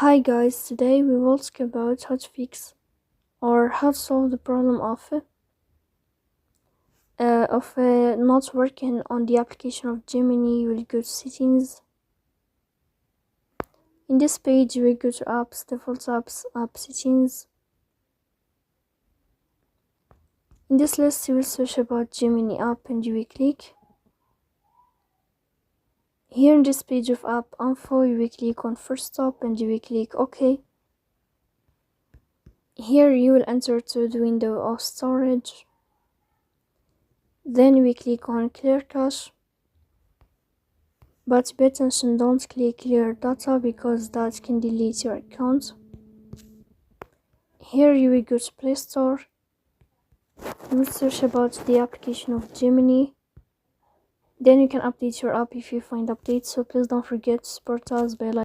Hi guys, today we will talk about how to fix or how to solve the problem of not working on the application of Gemini. You will go to settings. In this page you will go to apps, default apps, app settings. In this list you will search about Gemini app and you will click. Here in this page of app info you will click on first stop and you will click OK. Here you will enter to the window of storage. Then we click on clear cache. But pay attention, don't click clear data because that can delete your account. Here you will go to Play Store. You will search about the application of Gemini. Then you can update your app if you find updates. So please don't forget to support us by liking.